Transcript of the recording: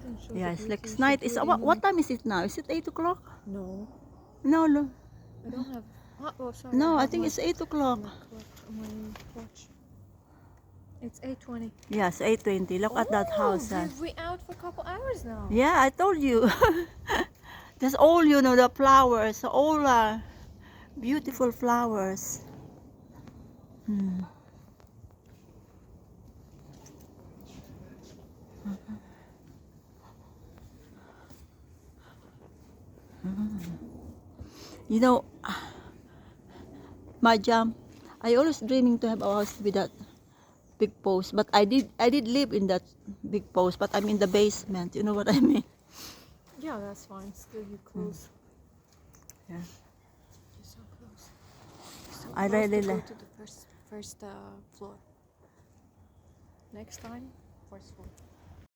doesn't show Yeah, the it's beauty. like You should night. do It's it in what the- time is it now? Is it 8 o'clock? No, No, no, I don't have. Oh, sorry. no. I have think my, it's 8 o'clock. my clock on my watch. It's 8:20. Yes, 8:20. Look at that house. We out for a couple hours now. Yeah, I told you. That's all, you know, the flowers, all beautiful flowers. Hmm. You know, my jam. I always dreaming to have a house with that big post, but I did live in that big post, but I'm in the basement. You know what I mean? Yeah, that's fine. Still, you close. Yeah. You're so close. You're so I close really to go like. to the first floor. Next time, first floor.